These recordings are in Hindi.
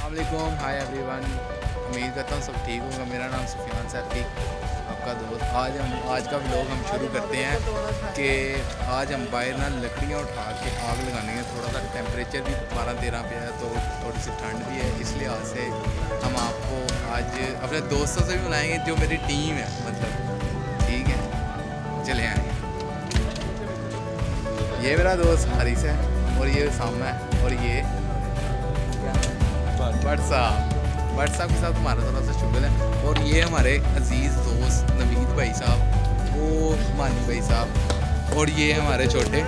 अस्सलामुअलैकुम, हाय एवरीवन। उम्मीद करता हूँ सब ठीक होगा। मेरा नाम सुफियान सैफी, आपका दोस्त। आज का व्लॉग हम शुरू करते हैं कि आज हम बाहर ना लकड़ियाँ उठा के आग लगाने हैं। थोड़ा सा टेम्परेचर भी 12-13 पे है, तो थोड़ी सी ठंड भी है। इस लिहाज से हम आपको आज अपने दोस्तों से भी बुलाएंगे, जो मेरी टीम है, मतलब ठीक है। चले आए, ये मेरा दोस्त हारिस है, और ये सामा है, और ये भट्ट साहब के साथ हमारा थोड़ा सा शुगर है। और ये हमारे अजीज़ दोस्त नवीद भाई साहब, वो मानी भाई साहब, और ये हमारे छोटे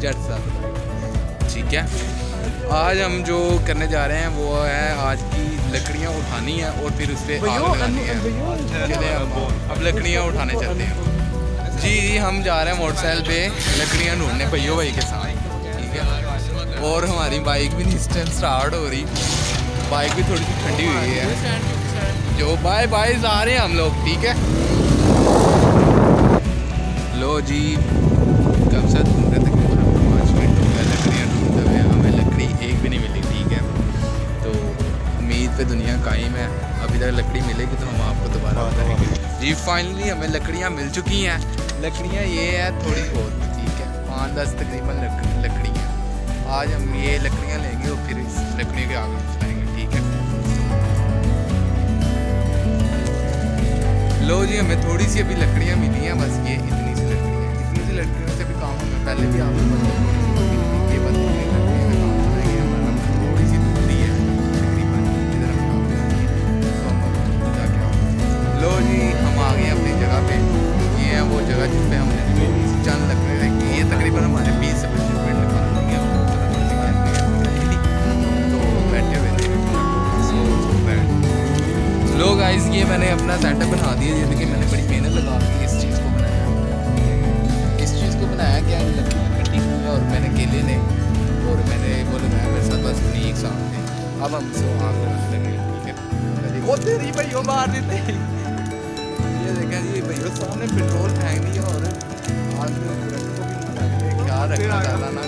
जट साहब। ठीक है, आज हम जो करने जा रहे हैं वो है आज की लकड़ियाँ उठानी है और फिर उस पर आग लगानी है। चले अब लकड़ियाँ उठाने चलते हैं। जी, हम जा रहे हैं मोटरसाइकिल पे लकड़ियाँ ढूंढने भैया भाई के साथ। ठीक है, और हमारी बाइक भी नहीं इस टाइम स्टार्ट हो रही, बाइक भी थोड़ी सी ठंडी हुई है। जो बाय आ रहे हैं हम लोग। ठीक है, लो जी, कब से ढूंढ रहे तकरीबन 5 मिनट हो गया लकड़ियाँ ढूंढते हुए, हमें लकड़ी एक भी नहीं मिली। ठीक है, तो उम्मीद पे दुनिया कायम है, अभी तक लकड़ी मिलेगी तो हम आपको दोबारा बताएंगे। जी, फाइनली हमें लकड़ियाँ मिल चुकी हैं। लकड़ियाँ ये है थोड़ी बहुत, ठीक है, 5-10 तकरीबन लकड़ियाँ। आज हम ये लकड़ियाँ लेंगे और फिर इस लकड़ियों के आगे चलाएंगे। ठीक है, लो जी, हमें थोड़ी सी अभी लकड़ियाँ मिली हैं, बस ये इतनी सी लकड़ियों से भी काम हमें पहले भी आपको ये बस इतनी लकड़ियों का काम बनाएंगे। हमारा थोड़ी सी दूरी है तकरीबन, इधर हम काम करेंगे तो हम जाके लो जी, हम आ गए अपनी जगह पे। ये है वो जगह जिस पे हमने चंद लकड़ियाँ रखी। ये तकरीबन हमारे 20 से 25 मिनट निकाल देंगे। लो गाइस, ये मैंने अपना सेटअप बना दिया। ये देखिए, मैंने बड़ी मेहनत लगा के इस चीज़ को बनाया। क्या लकड़ी कटी हुई है, और मैंने केले ने और मैंने वो लगाया मेरे साथ, बस उन्हीं एक साथ थे। अब हम इसको आग लगाने लगे। ठीक है, वो तेरी भैया मार देते। ये देखा जी, भैया सामने पेट्रोल फेंक दिया और आग को भी ख्याल रखना ज़्यादा ना।